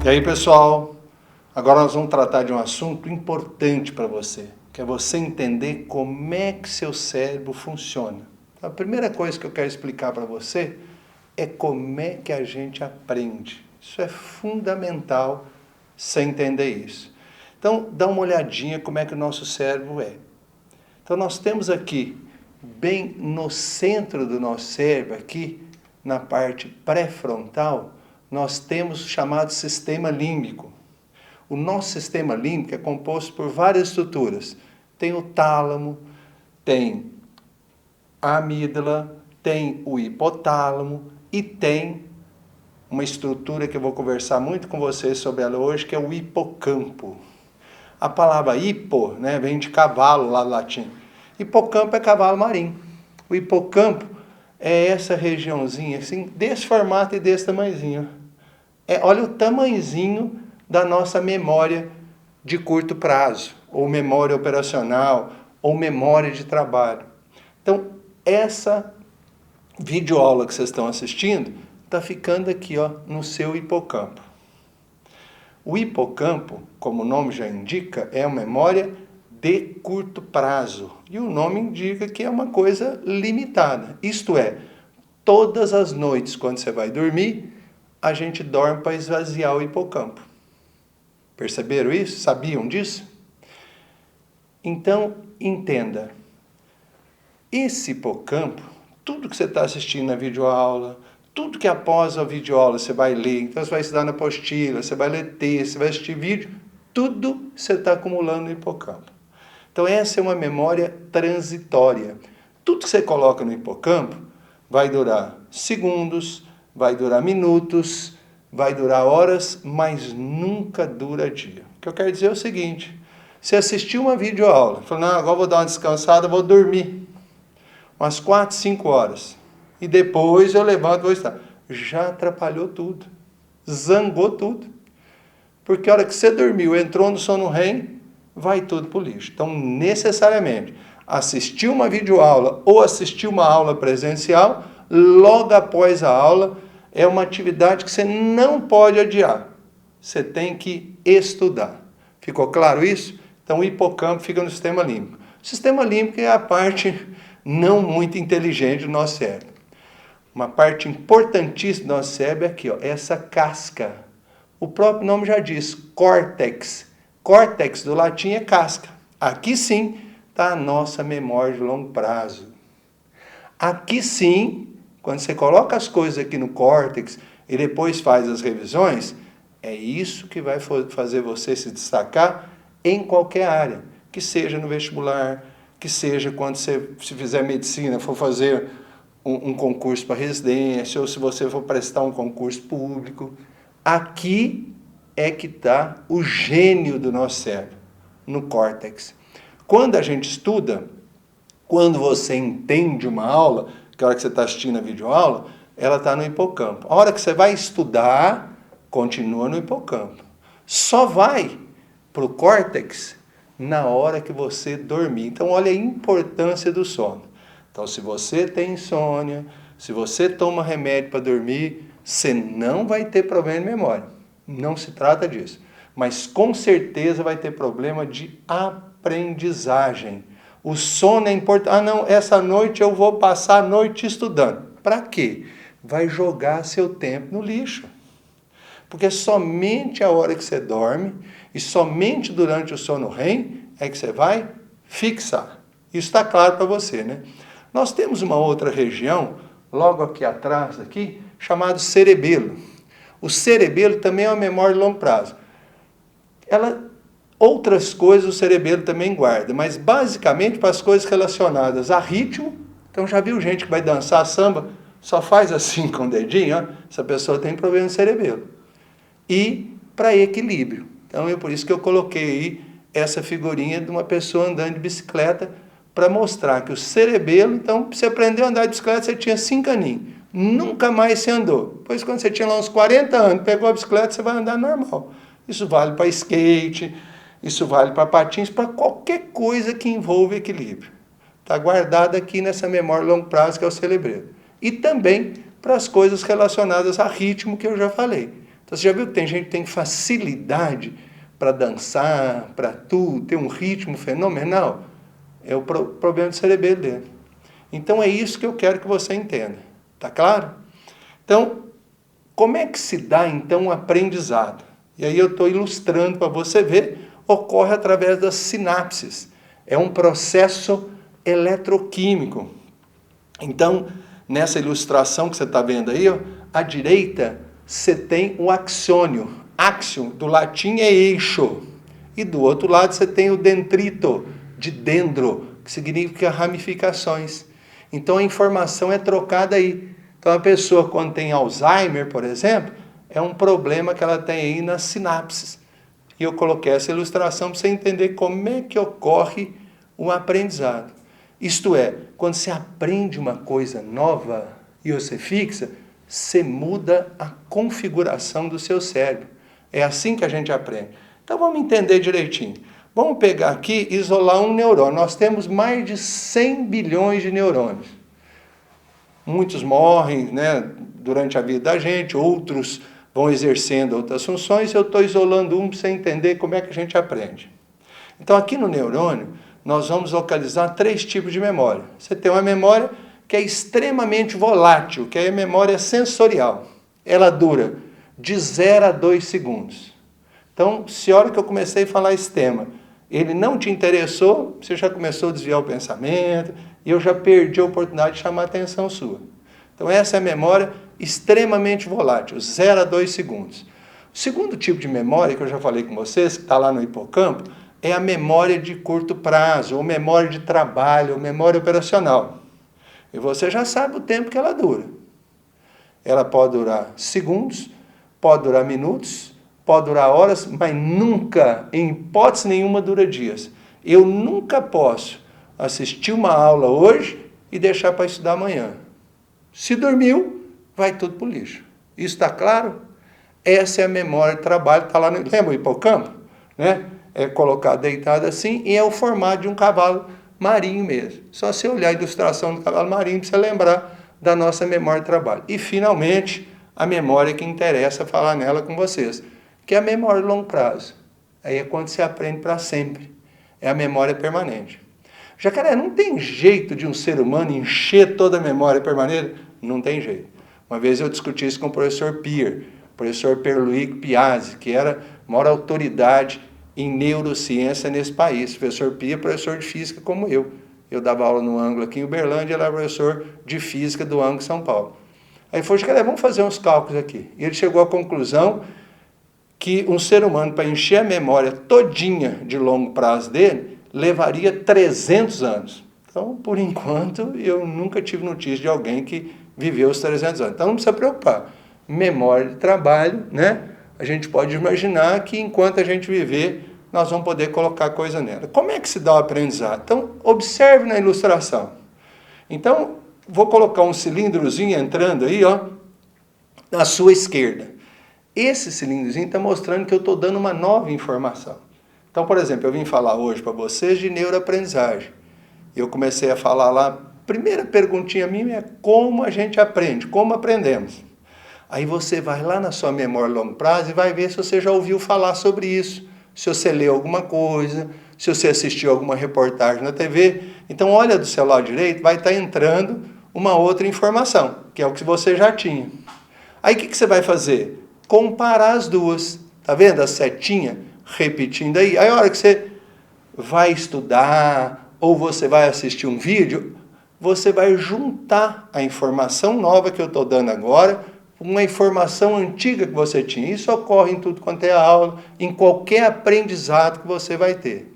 aí, pessoal, agora nós vamos tratar de um assunto importante para você, que é você entender como é que seu cérebro funciona. A primeira coisa que eu quero explicar para você é como é que a gente aprende. Isso é fundamental você entender isso. Então, dá uma olhadinha como é que o nosso cérebro é. Então, nós temos aqui, bem no centro do nosso cérebro, aqui na parte pré-frontal, nós temos o chamado sistema límbico. O nosso sistema límbico é composto por várias estruturas. Tem o tálamo, tem a amígdala, tem o hipotálamo e tem uma estrutura que eu vou conversar muito com vocês sobre ela hoje, que é o hipocampo. A palavra hipo, né, vem de cavalo lá do latim. Hipocampo é cavalo marinho. O hipocampo é essa regiãozinha, assim, desse formato e desse tamanhozinho. Olha o tamanhozinho da nossa memória de curto prazo, ou memória operacional, ou memória de trabalho. Então, essa videoaula que vocês estão assistindo está ficando aqui, ó, no seu hipocampo. O hipocampo, como o nome já indica, é uma memória de curto prazo. E o nome indica que é uma coisa limitada. Isto é, todas as noites, quando você vai dormir, a gente dorme para esvaziar o hipocampo. Perceberam isso? Sabiam disso? Então, entenda. Esse hipocampo, tudo que você está assistindo na videoaula, tudo que após a videoaula você vai ler, então você vai estudar na apostila, você vai ler texto, você vai assistir vídeo, tudo você está acumulando no hipocampo. Então essa é uma memória transitória. Tudo que você coloca no hipocampo vai durar segundos, vai durar minutos, vai durar horas, mas nunca dura dia. O que eu quero dizer é o seguinte, você assistiu uma videoaula, falou, não, agora vou dar uma descansada, vou dormir umas 4, 5 horas. E depois eu levanto e vou estar. Já atrapalhou tudo. Zangou tudo. Porque a hora que você dormiu, entrou no sono REM, vai tudo para o lixo. Então, necessariamente, assistir uma videoaula ou assistir uma aula presencial, logo após a aula, é uma atividade que você não pode adiar. Você tem que estudar. Ficou claro isso? Então, o hipocampo fica no sistema límbico. O sistema límbico é a parte não muito inteligente do nosso cérebro. Uma parte importantíssima do nosso cérebro é aqui, ó, essa casca. O próprio nome já diz, córtex. Córtex do latim é casca. Aqui sim está a nossa memória de longo prazo. Aqui sim, quando você coloca as coisas aqui no córtex e depois faz as revisões, é isso que vai fazer você se destacar em qualquer área. Que seja no vestibular, que seja quando você, se fizer medicina, for fazer um concurso para residência, ou se você for prestar um concurso público. Aqui é que está o gênio do nosso cérebro, no córtex. Quando a gente estuda, quando você entende uma aula, que a hora que você está assistindo a videoaula, ela está no hipocampo. A hora que você vai estudar, continua no hipocampo. Só vai para o córtex na hora que você dormir. Então, olha a importância do sono. Então, se você tem insônia, se você toma remédio para dormir, você não vai ter problema de memória. Não se trata disso. Mas, com certeza, vai ter problema de aprendizagem. O sono é importante. Ah, não, essa noite eu vou passar a noite estudando. Para quê? Vai jogar seu tempo no lixo. Porque somente a hora que você dorme e somente durante o sono REM é que você vai fixar. Isso está claro para você, né? Nós temos uma outra região, logo aqui atrás, aqui, chamado cerebelo. O cerebelo também é uma memória de longo prazo. Outras coisas o cerebelo também guarda, mas basicamente para as coisas relacionadas a ritmo. Então já viu gente que vai dançar samba, só faz assim com o dedinho, ó, essa pessoa tem problema no cerebelo. E para equilíbrio. Então é por isso que eu coloquei aí essa figurinha de uma pessoa andando de bicicleta para mostrar que o cerebelo, então, você aprendeu a andar de bicicleta, você tinha 5 aninhos. Nunca mais você andou. Depois, quando você tinha lá uns 40 anos, pegou a bicicleta, você vai andar normal. Isso vale para skate, isso vale para patins, para qualquer coisa que envolva equilíbrio. Está guardado aqui nessa memória a longo prazo, que é o cerebelo. E também para as coisas relacionadas a ritmo, que eu já falei. Então você já viu que tem gente que tem facilidade para dançar, para tudo, ter um ritmo fenomenal? É o problema do cerebelo dele. Então é isso que eu quero que você entenda. Tá claro? Então, como é que se dá então o aprendizado? E aí eu estou ilustrando para você ver, ocorre através das sinapses. É um processo eletroquímico. Então, nessa ilustração que você está vendo aí, ó, à direita você tem o axônio. Axio, do latim, é eixo. E do outro lado você tem o dendrito, de dendro, que significa ramificações. Então a informação é trocada aí. Então a pessoa, quando tem Alzheimer, por exemplo, é um problema que ela tem aí nas sinapses. E eu coloquei essa ilustração para você entender como é que ocorre o aprendizado. Isto é, quando você aprende uma coisa nova e você fixa, você muda a configuração do seu cérebro. É assim que a gente aprende. Então vamos entender direitinho. Vamos pegar aqui e isolar um neurônio. Nós temos mais de 100 bilhões de neurônios. Muitos morrem, né, durante a vida da gente, outros vão exercendo outras funções. Eu estou isolando um para você entender como é que a gente aprende. Então aqui no neurônio, nós vamos localizar 3 tipos de memória. Você tem uma memória que é extremamente volátil, que é a memória sensorial. Ela dura de 0 a 2 segundos. Então, se a hora que eu comecei a falar esse tema, ele não te interessou, você já começou a desviar o pensamento, e eu já perdi a oportunidade de chamar a atenção sua. Então, essa é a memória extremamente volátil, 0 a 2 segundos. O segundo tipo de memória, que eu já falei com vocês, que está lá no hipocampo, é a memória de curto prazo, ou memória de trabalho, ou memória operacional. E você já sabe o tempo que ela dura. Ela pode durar segundos, pode durar minutos, pode durar horas, mas nunca, em hipótese nenhuma, dura dias. Eu nunca posso assistir uma aula hoje e deixar para estudar amanhã. Se dormiu, vai tudo para o lixo. Isso está claro? Essa é a memória de trabalho, está lá no... Lembra o hipocampo? Né? É colocado deitado assim e é o formato de um cavalo marinho mesmo. Só você olhar a ilustração do cavalo marinho para você lembrar da nossa memória de trabalho. E, finalmente, a memória que interessa falar nela com vocês, que é a memória de longo prazo. Aí é quando você aprende para sempre. É a memória permanente. Jacaré, não tem jeito de um ser humano encher toda a memória permanente? Não tem jeito. Uma vez eu discuti isso com o professor Pier, professor Pierluigi Piazzi, que era a maior autoridade em neurociência nesse país. O professor Pier é professor de física como eu. Eu dava aula no ângulo aqui em Uberlândia, ele era professor de física do ângulo em São Paulo. Aí ele falou, Jacaré, vamos fazer uns cálculos aqui. E ele chegou à conclusão que um ser humano, para encher a memória todinha de longo prazo dele, levaria 300 anos. Então, por enquanto, eu nunca tive notícia de alguém que viveu os 300 anos. Então, não precisa preocupar. Memória de trabalho, né? A gente pode imaginar que enquanto a gente viver, nós vamos poder colocar coisa nela. Como é que se dá o aprendizado? Então, observe na ilustração. Então, vou colocar um cilindrozinho entrando aí, ó, na sua esquerda. Esse cilindrozinho está mostrando que eu estou dando uma nova informação. Então, por exemplo, eu vim falar hoje para vocês de neuroaprendizagem. Eu comecei a falar lá, primeira perguntinha minha é como a gente aprende, como aprendemos. Aí você vai lá na sua memória a longo prazo e vai ver se você já ouviu falar sobre isso, se você leu alguma coisa, se você assistiu alguma reportagem na TV. Então, olha do seu lado direito, vai estar entrando uma outra informação, que é o que você já tinha. Aí o que você vai fazer? Comparar as duas. Tá vendo a setinha repetindo aí? Aí a hora que você vai estudar ou você vai assistir um vídeo, você vai juntar a informação nova que eu estou dando agora com uma informação antiga que você tinha. Isso ocorre em tudo quanto é aula, em qualquer aprendizado que você vai ter.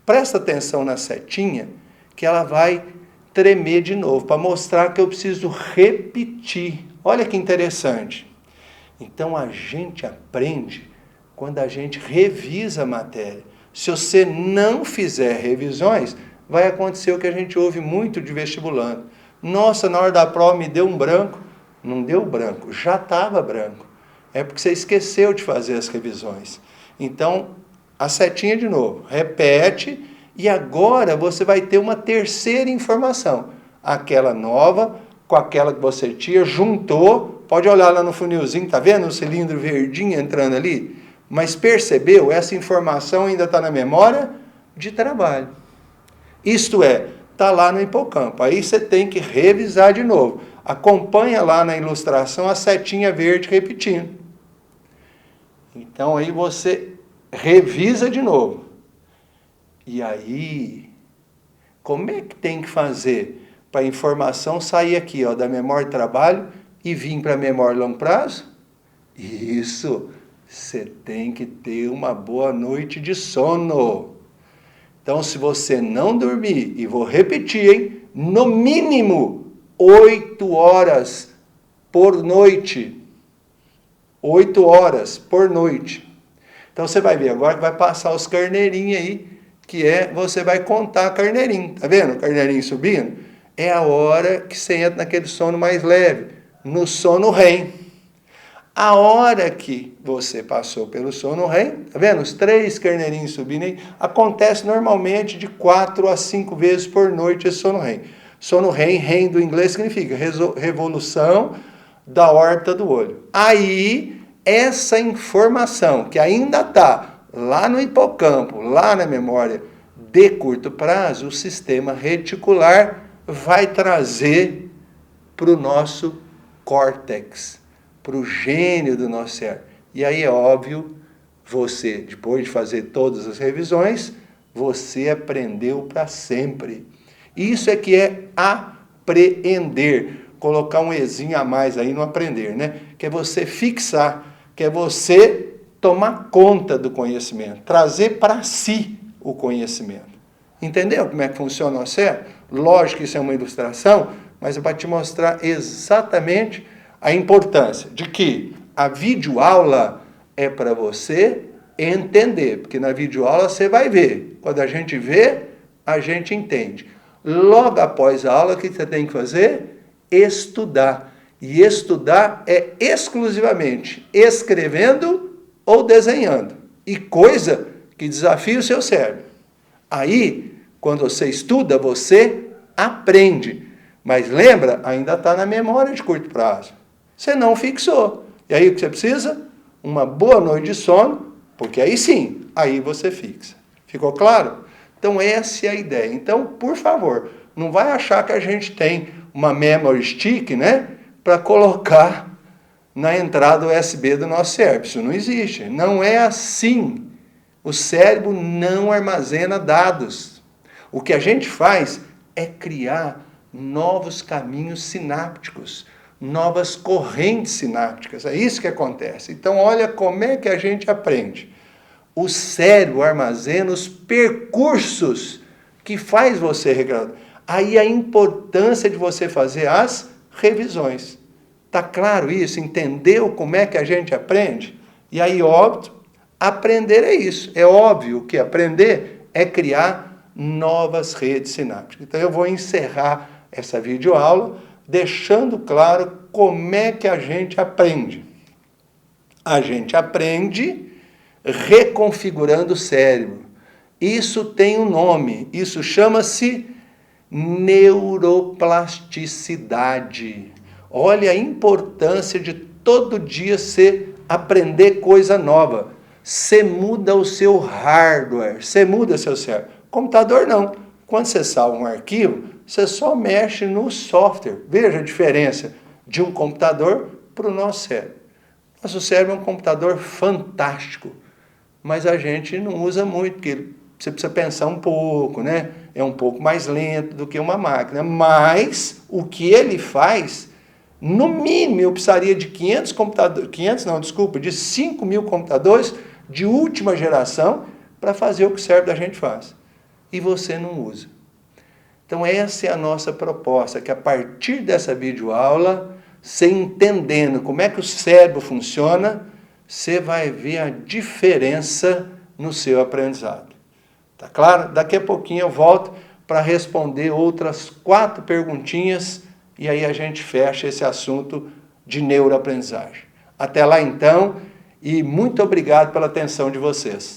Presta atenção na setinha que ela vai tremer de novo para mostrar que eu preciso repetir. Olha que interessante. Então, a gente aprende quando a gente revisa a matéria. Se você não fizer revisões, vai acontecer o que a gente ouve muito de vestibulando. Nossa, na hora da prova me deu um branco. Não deu branco, já estava branco. É porque você esqueceu de fazer as revisões. Então, a setinha de novo, repete, e agora você vai ter uma terceira informação. Aquela nova, com aquela que você tinha, juntou, Pode olhar lá no funilzinho, tá vendo o cilindro verdinho entrando ali? Mas percebeu? Essa informação ainda está na memória de trabalho. Isto é, está lá no hipocampo. Aí você tem que revisar de novo. Acompanha lá na ilustração a setinha verde repetindo. Então aí você revisa de novo. E aí, como é que tem que fazer para a informação sair aqui, ó, da memória de trabalho e vir para a memória de longo prazo? Isso, você tem que ter uma boa noite de sono. Então, se você não dormir, e vou repetir, hein, no mínimo 8 horas por noite. 8 horas por noite. Então, você vai ver agora que vai passar os carneirinhos aí, que você vai contar carneirinho. Tá vendo o carneirinho subindo? É a hora que você entra naquele sono mais leve, no sono REM. A hora que você passou pelo sono REM, tá vendo? Os 3 carneirinhos subindo aí, acontece normalmente de 4 a 5 vezes por noite esse sono REM. Sono REM, REM do inglês significa revolução da órbita do olho. Aí, essa informação que ainda está lá no hipocampo, lá na memória de curto prazo, o sistema reticular vai trazer para o nosso córtex, para o gênio do nosso cérebro. E aí é óbvio, você, depois de fazer todas as revisões, você aprendeu para sempre. Isso é que é apreender. Colocar um ezinho a mais aí no aprender, né? Que é você fixar, que é você tomar conta do conhecimento, trazer para si o conhecimento. Entendeu como é que funciona o cérebro? Lógico que isso é uma ilustração, mas é para te mostrar exatamente a importância de que a videoaula é para você entender, porque na videoaula você vai ver. Quando a gente vê, a gente entende. Logo após a aula, o que você tem que fazer? Estudar. E estudar é exclusivamente escrevendo ou desenhando. E coisa que desafia o seu cérebro. Aí, quando você estuda, você aprende. Mas lembra, ainda está na memória de curto prazo. Você não fixou. E aí o que você precisa? Uma boa noite de sono, porque aí sim, aí você fixa. Ficou claro? Então essa é a ideia. Então, por favor, não vai achar que a gente tem uma memory stick, né, para colocar na entrada USB do nosso cérebro. Isso não existe. Não é assim. O cérebro não armazena dados. O que a gente faz é criar novos caminhos sinápticos, novas correntes sinápticas. É isso que acontece. Então, olha como é que a gente aprende. O cérebro armazena os percursos que faz você recordar. Aí a importância de você fazer as revisões. Tá claro isso? Entendeu como é que a gente aprende? E aí, óbvio, aprender é isso. É óbvio que aprender é criar novas redes sinápticas. Então, eu vou encerrar essa videoaula deixando claro como é que a gente aprende. A gente aprende reconfigurando o cérebro. Isso tem um nome. Isso chama-se neuroplasticidade. Olha a importância de todo dia você aprender coisa nova. Você muda o seu hardware, você muda seu cérebro. Computador não. Quando você salva um arquivo, você só mexe no software. Veja a diferença de um computador para o nosso cérebro. Nosso cérebro é um computador fantástico, mas a gente não usa muito, porque você precisa pensar um pouco, né? É um pouco mais lento do que uma máquina. Mas o que ele faz, no mínimo, eu precisaria de 500 computadores, de 5 mil computadores de última geração para fazer o que o cérebro da gente faz. E você não usa. Então essa é a nossa proposta, que a partir dessa videoaula, você entendendo como é que o cérebro funciona, você vai ver a diferença no seu aprendizado. Tá claro? Daqui a pouquinho eu volto para responder outras 4 perguntinhas e aí a gente fecha esse assunto de neuroaprendizagem. Até lá então e muito obrigado pela atenção de vocês.